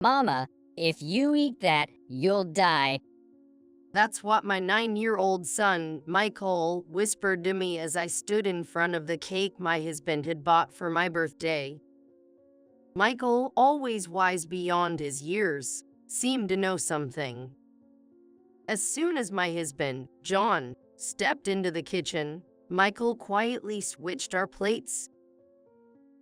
Mama, if you eat that, you'll die. That's what my 9-year-old son, Michael, whispered to me as I stood in front of the cake my husband had bought for my birthday. Michael, always wise beyond his years, seemed to know something. As soon as my husband, John, stepped into the kitchen, Michael quietly switched our plates.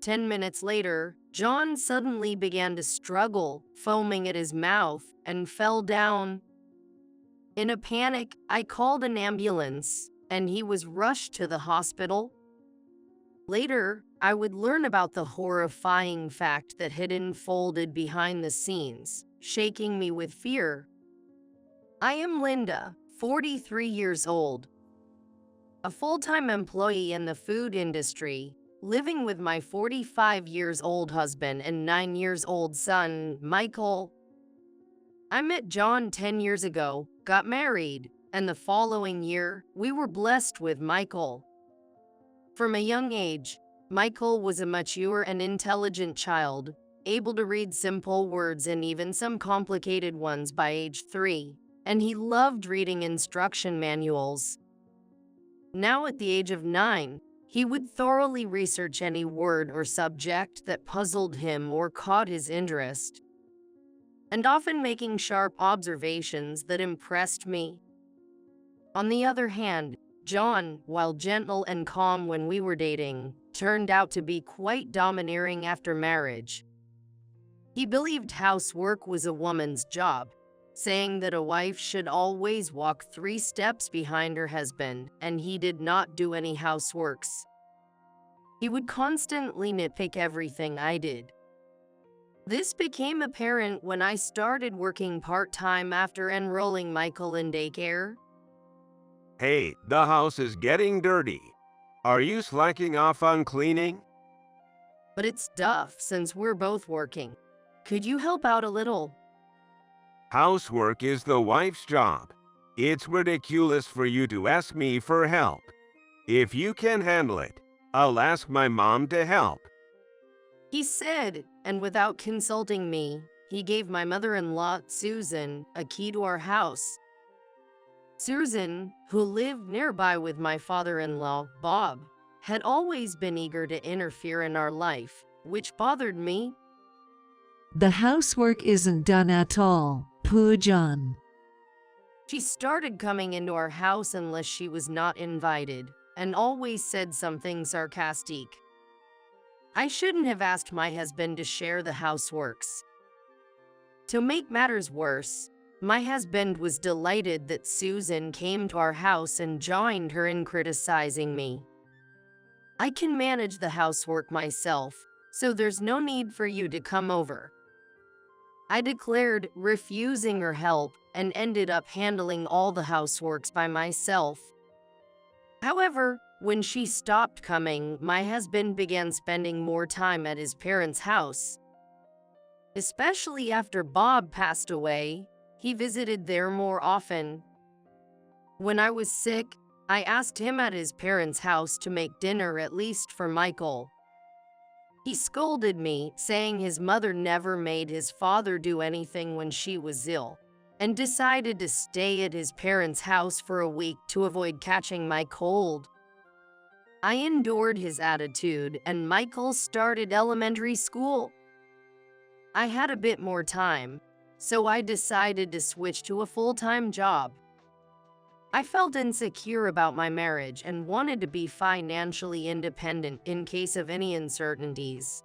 10 minutes later, John suddenly began to struggle, foaming at his mouth, and fell down. In a panic, I called an ambulance, and he was rushed to the hospital. Later, I would learn about the horrifying fact that had unfolded behind the scenes, shaking me with fear. I am Linda, 43 years old, a full-time employee in the food industry, living with my 45 years old husband and 9 years old son, Michael. I met John 10 years ago, got married, and the following year, we were blessed with Michael. From a young age, Michael was a mature and intelligent child, able to read simple words and even some complicated ones by age 3, and he loved reading instruction manuals. Now at the age of 9, he would thoroughly research any word or subject that puzzled him or caught his interest, and often making sharp observations that impressed me. On the other hand, John, while gentle and calm when we were dating, turned out to be quite domineering after marriage. He believed housework was a woman's job, saying that a wife should always walk 3 steps behind her husband, and he did not do any houseworks. He would constantly nitpick everything I did. This became apparent when I started working part-time after enrolling Michael in daycare. Hey, the house is getting dirty. Are you slacking off on cleaning? But it's tough since we're both working. Could you help out a little? Housework is the wife's job. It's ridiculous for you to ask me for help. If you can handle it, I'll ask my mom to help. He said, and without consulting me, he gave my mother-in-law, Susan, a key to our house. Susan, who lived nearby with my father-in-law, Bob, had always been eager to interfere in our life, which bothered me. The housework isn't done at all, poor John. She started coming into our house unless she was not invited, and always said something sarcastic. I shouldn't have asked my husband to share the houseworks. To make matters worse, my husband was delighted that Susan came to our house and joined her in criticizing me. I can manage the housework myself, so there's no need for you to come over. I declared, refusing her help, and ended up handling all the houseworks by myself. However, when she stopped coming, my husband began spending more time at his parents' house. Especially after Bob passed away, he visited there more often. When I was sick, I asked him at his parents' house to make dinner at least for Michael. He scolded me, saying his mother never made his father do anything when she was ill, and decided to stay at his parents' house for a week to avoid catching my cold. I endured his attitude, and Michael started elementary school. I had a bit more time, so I decided to switch to a full-time job. I felt insecure about my marriage and wanted to be financially independent in case of any uncertainties.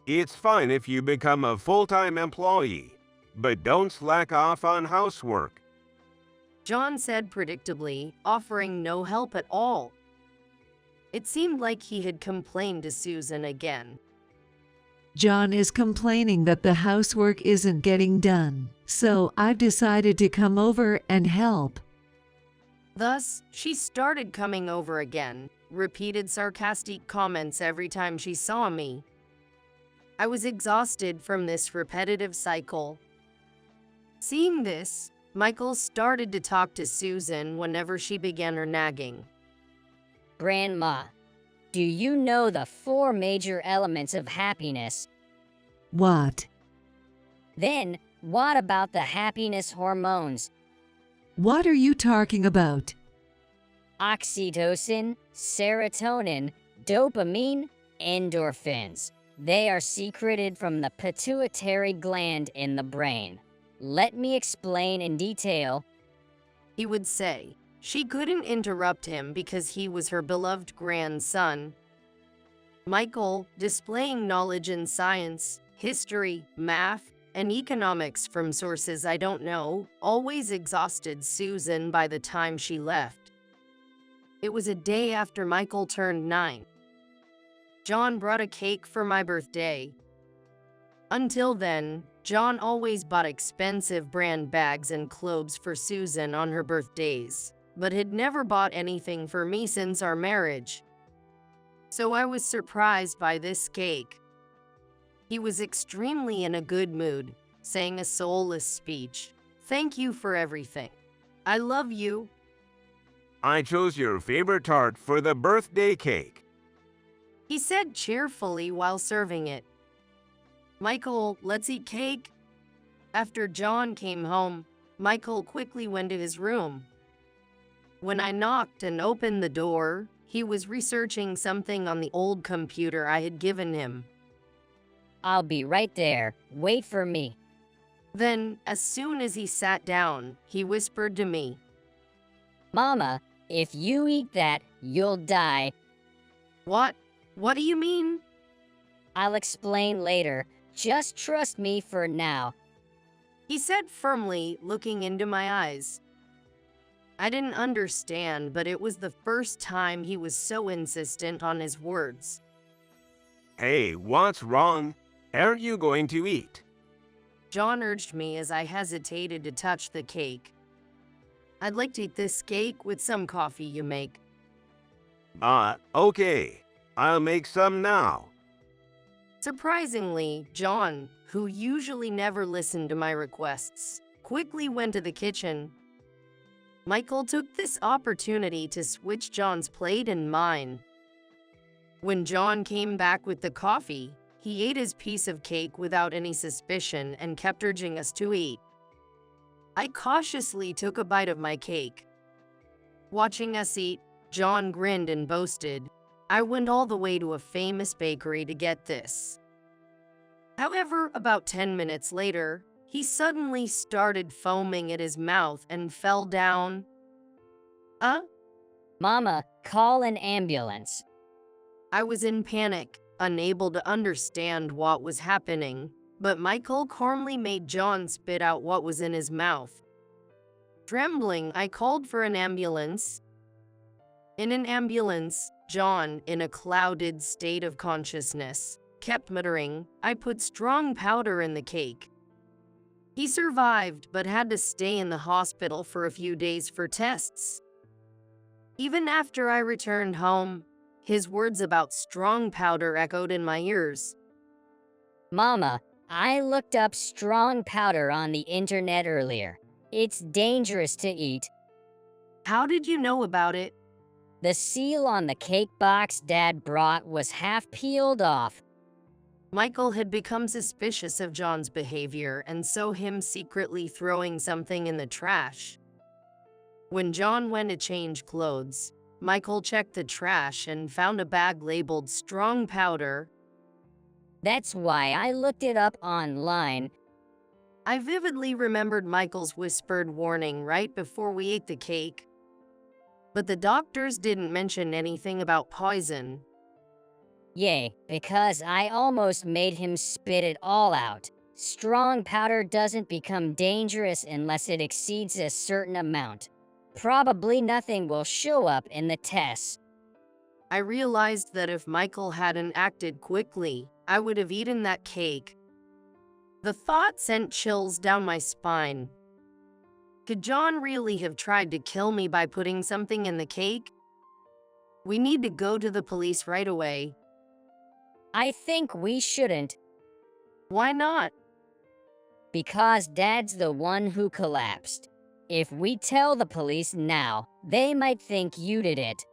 It's fine if you become a full-time employee, but don't slack off on housework. John said predictably, offering no help at all. It seemed like he had complained to Susan again. John is complaining that the housework isn't getting done, so I've decided to come over and help. Thus, she started coming over again, repeated sarcastic comments every time she saw me. I was exhausted from this repetitive cycle. Seeing this, Michael started to talk to Susan whenever she began her nagging. Grandma, do you know the 4 major elements of happiness? What? Then, what about the happiness hormones? What are you talking about? Oxytocin, serotonin, dopamine, endorphins. They are secreted from the pituitary gland in the brain. Let me explain in detail. He would say. She couldn't interrupt him because he was her beloved grandson. Michael, displaying knowledge in science, history, math, and economics from sources I don't know, always exhausted Susan by the time she left. It was a day after Michael turned 9. John brought a cake for my birthday. Until then, John always bought expensive brand bags and clothes for Susan on her birthdays, but had never bought anything for me since our marriage. So I was surprised by this cake. He was extremely in a good mood, saying a soulless speech. "Thank you for everything. I love you." I chose your favorite tart for the birthday cake. He said cheerfully while serving it. "Michael, let's eat cake." After John came home, Michael quickly went to his room. When I knocked and opened the door, he was researching something on the old computer I had given him. I'll be right there. Wait for me. Then, as soon as he sat down, he whispered to me, Mama, if you eat that, you'll die. "What? What do you mean?" I'll explain later. Just trust me for now. He said firmly, looking into my eyes. I didn't understand, but it was the first time he was so insistent on his words. Hey, what's wrong? Are you going to eat? John urged me as I hesitated to touch the cake. "I'd like to eat this cake with some coffee you make." Okay. I'll make some now. Surprisingly, John, who usually never listened to my requests, quickly went to the kitchen. Michael took this opportunity to switch John's plate and mine. When John came back with the coffee, he ate his piece of cake without any suspicion and kept urging us to eat. I cautiously took a bite of my cake. Watching us eat, John grinned and boasted, "I went all the way to a famous bakery to get this." However, about 10 minutes later, he suddenly started foaming at his mouth and fell down. Mama, call an ambulance. I was in panic, unable to understand what was happening, but Michael calmly made John spit out what was in his mouth. Trembling, I called for an ambulance. In an ambulance, John, in a clouded state of consciousness, kept muttering, "I put strong powder in the cake." He survived, but had to stay in the hospital for a few days for tests. Even after I returned home, his words about strong powder echoed in my ears. Mama, I looked up strong powder on the internet earlier. It's dangerous to eat. How did you know about it? The seal on the cake box Dad brought was half peeled off. Michael had become suspicious of John's behavior and so him secretly throwing something in the trash. When John went to change clothes, Michael checked the trash and found a bag labeled strong powder. That's why I looked it up online. I vividly remembered Michael's whispered warning right before we ate the cake. But the doctors didn't mention anything about poison. Yay, because I almost made him spit it all out. Strong powder doesn't become dangerous unless it exceeds a certain amount. Probably nothing will show up in the tests. I realized that if Michael hadn't acted quickly, I would have eaten that cake. The thought sent chills down my spine. Could John really have tried to kill me by putting something in the cake? We need to go to the police right away. I think we shouldn't. Why not? Because Dad's the one who collapsed. If we tell the police now, they might think you did it.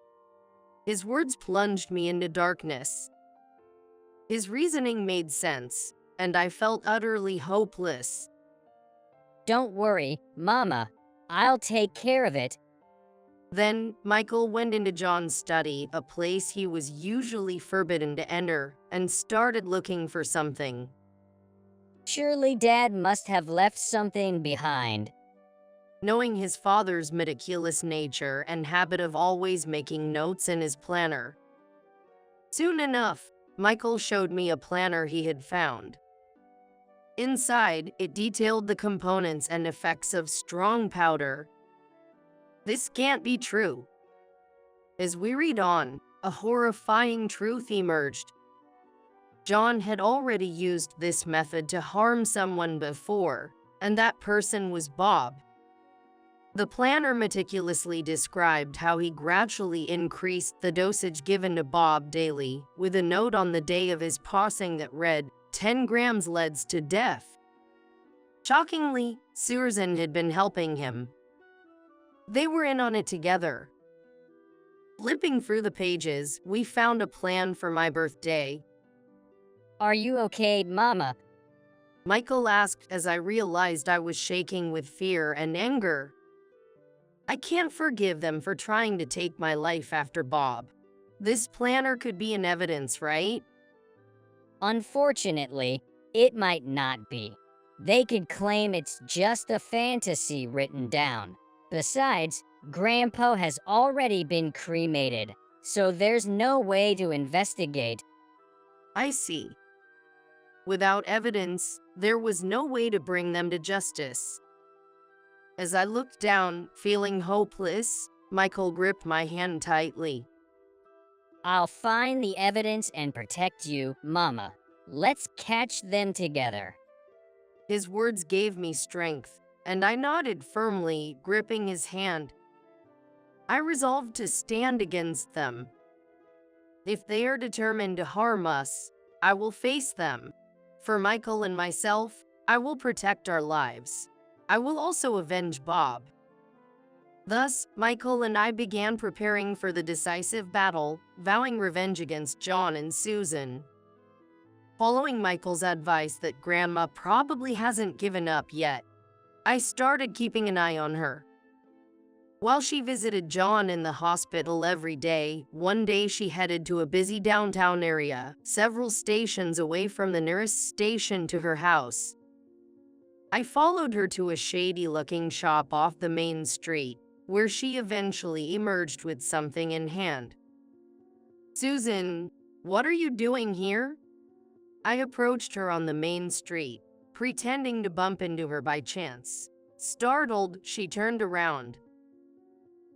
His words plunged me into darkness. His reasoning made sense. and I felt utterly hopeless. Don't worry, Mama. I'll take care of it. Then, Michael went into John's study, a place he was usually forbidden to enter, and started looking for something. Surely Dad must have left something behind. Knowing his father's meticulous nature and habit of always making notes in his planner. Soon enough, Michael showed me a planner he had found. Inside, it detailed the components and effects of strong powder. This can't be true. As we read on, a horrifying truth emerged. John had already used this method to harm someone before, and that person was Bob. The planner meticulously described how he gradually increased the dosage given to Bob daily, with a note on the day of his passing that read, 10 grams leads to death. Shockingly, Susan had been helping him. They were in on it together. Flipping through the pages, we found a plan for my birthday. Are you okay, Mama? Michael asked as I realized I was shaking with fear and anger. I can't forgive them for trying to take my life after Bob. This planner could be an evidence, right? Unfortunately, it might not be. They could claim it's just a fantasy written down. Besides, Grandpa has already been cremated, so there's no way to investigate. I see. Without evidence, there was no way to bring them to justice. As I looked down, feeling hopeless, Michael gripped my hand tightly. I'll find the evidence and protect you, Mama. Let's catch them together. His words gave me strength, and I nodded firmly, gripping his hand. I resolved to stand against them. If they are determined to harm us, I will face them. For Michael and myself, I will protect our lives. I will also avenge Bob. Thus, Michael and I began preparing for the decisive battle, vowing revenge against John and Susan. Following Michael's advice that Grandma probably hasn't given up yet, I started keeping an eye on her. While she visited John in the hospital every day, one day she headed to a busy downtown area, several stations away from the nearest station to her house. I followed her to a shady-looking shop off the main street, where she eventually emerged with something in hand. Susan, what are you doing here? I approached her on the main street, pretending to bump into her by chance. Startled, she turned around.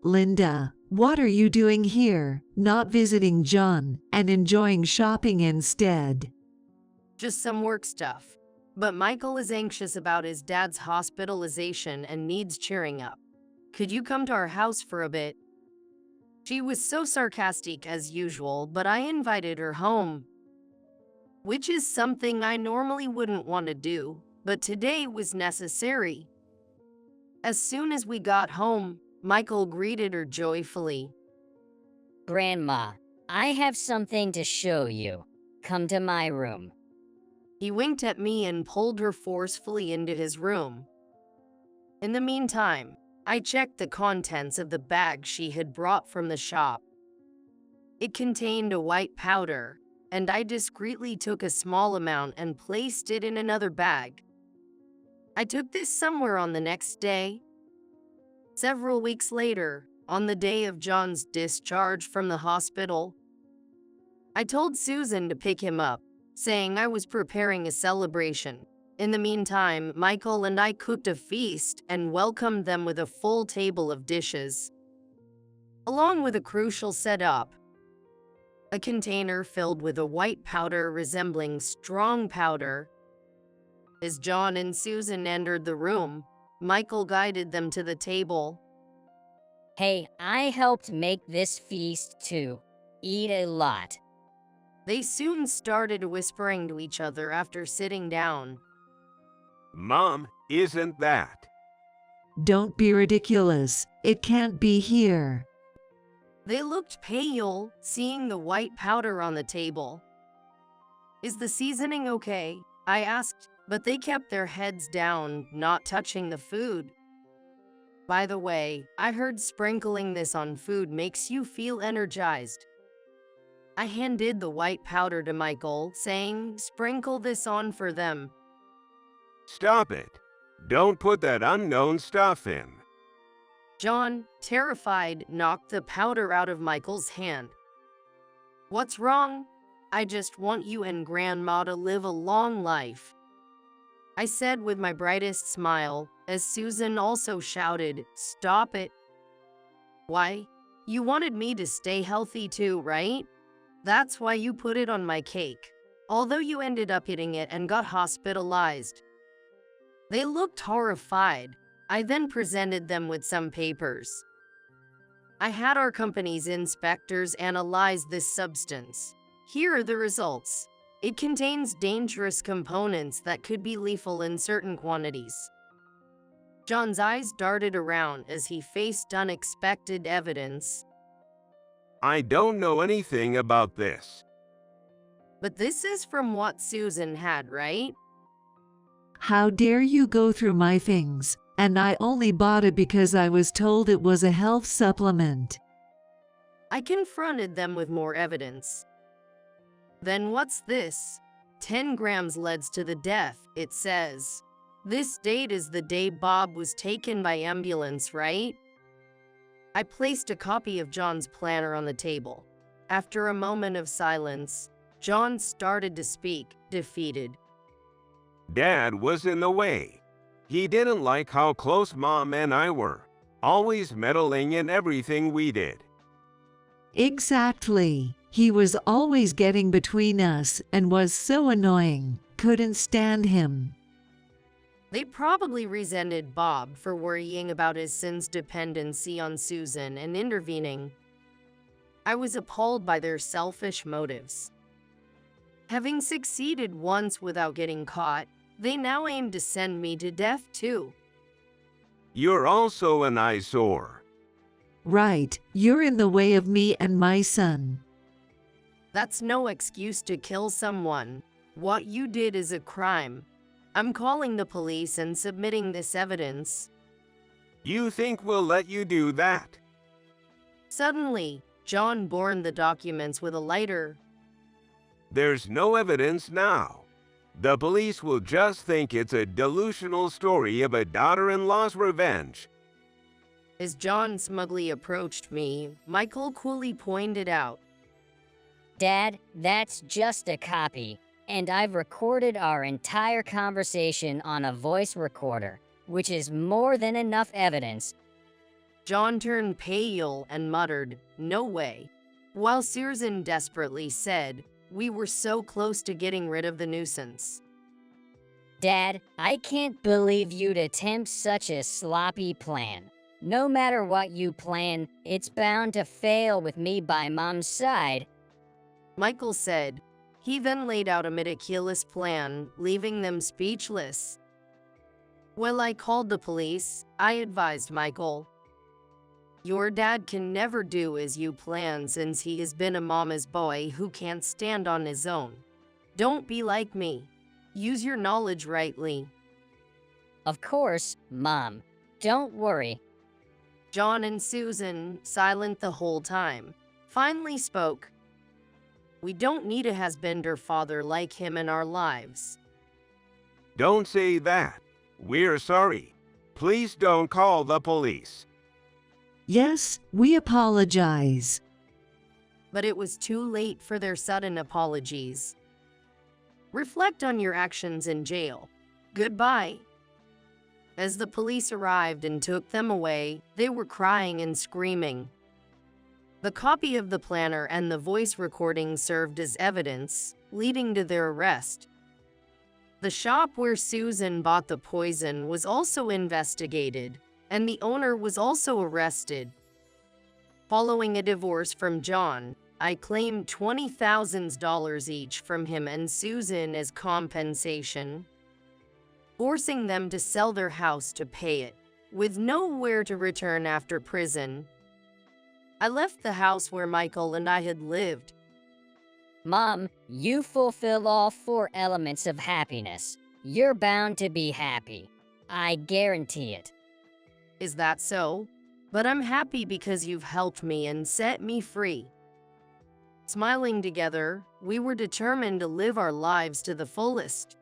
Linda, what are you doing here, not visiting John and enjoying shopping instead? Just some work stuff. But Michael is anxious about his dad's hospitalization and needs cheering up. Could you come to our house for a bit? She was so sarcastic as usual, but I invited her home, which is something I normally wouldn't want to do, but today was necessary. As soon as we got home, Michael greeted her joyfully. Grandma, I have something to show you. Come to my room. He winked at me and pulled her forcefully into his room. In the meantime, I checked the contents of the bag she had brought from the shop. It contained a white powder, and I discreetly took a small amount and placed it in another bag. I took this somewhere on the next day. Several weeks later, on the day of John's discharge from the hospital, I told Susan to pick him up, saying I was preparing a celebration. In the meantime, Michael and I cooked a feast and welcomed them with a full table of dishes, along with a crucial setup: a container filled with a white powder resembling strong powder. As John and Susan entered the room, Michael guided them to the table. Hey, I helped make this feast too. Eat a lot. They soon started whispering to each other after sitting down. Mom, isn't that? Don't be ridiculous. It can't be here. They looked pale, seeing the white powder on the table. Is the seasoning okay? I asked, but they kept their heads down, not touching the food. By the way, I heard sprinkling this on food makes you feel energized. I handed the white powder to Michael, saying, sprinkle this on for them. Stop it. Don't put that unknown stuff in. John, terrified, knocked the powder out of Michael's hand. What's wrong? I just want you and Grandma to live a long life, I said with my brightest smile, as Susan also shouted, stop it. Why? You wanted me to stay healthy too, right? That's why you put it on my cake, although you ended up eating it and got hospitalized. They looked horrified. I then presented them with some papers. I had our company's inspectors analyze this substance. Here are the results. It contains dangerous components that could be lethal in certain quantities. John's eyes darted around as he faced unexpected evidence. I don't know anything about this. But this is from what Susan had, right? How dare you go through my things? And I only bought it because I was told it was a health supplement. I confronted them with more evidence. Then what's this? 10 grams leads to the death, it says. This date is the day Bob was taken by ambulance, right? I placed a copy of John's planner on the table. After a moment of silence, John started to speak, defeated. Dad was in the way. He didn't like how close Mom and I were, always meddling in everything we did. Exactly. He was always getting between us and was so annoying. Couldn't stand him. They probably resented Bob for worrying about his son's dependency on Susan and intervening. I was appalled by their selfish motives. Having succeeded once without getting caught, they now aim to send me to death too. You're also an eyesore. Right, you're in the way of me and my son. That's no excuse to kill someone. What you did is a crime. I'm calling the police and submitting this evidence. You think we'll let you do that? Suddenly, John burned the documents with a lighter. There's no evidence now. The police will just think it's a delusional story of a daughter-in-law's revenge. As John smugly approached me, Michael coolly pointed out, Dad, that's just a copy, and I've recorded our entire conversation on a voice recorder, which is more than enough evidence. John turned pale and muttered, no way, while Susan desperately said, we were so close to getting rid of the nuisance. Dad, I can't believe you'd attempt such a sloppy plan. No matter what you plan, it's bound to fail with me by Mom's side. Michael said. He then laid out a meticulous plan, leaving them speechless. Well, I called the police. I advised Michael. Your dad can never do as you plan since he has been a mama's boy who can't stand on his own. Don't be like me. Use your knowledge rightly. Of course, Mom. Don't worry. John and Susan, silent the whole time, finally spoke. We don't need a husband father like him in our lives. Don't say that. We're sorry. Please don't call the police. Yes, we apologize. But it was too late for their sudden apologies. Reflect on your actions in jail. Goodbye. As the police arrived and took them away, they were crying and screaming. The copy of the planner and the voice recording served as evidence, leading to their arrest. The shop where Susan bought the poison was also investigated, and the owner was also arrested. Following a divorce from John, I claimed $20,000 each from him and Susan as compensation, forcing them to sell their house to pay it, with nowhere to return after prison. I left the house where Michael and I had lived. Mom, you fulfill all four elements of happiness. You're bound to be happy. I guarantee it. Is that so? But I'm happy because you've helped me and set me free. Smiling together, we were determined to live our lives to the fullest.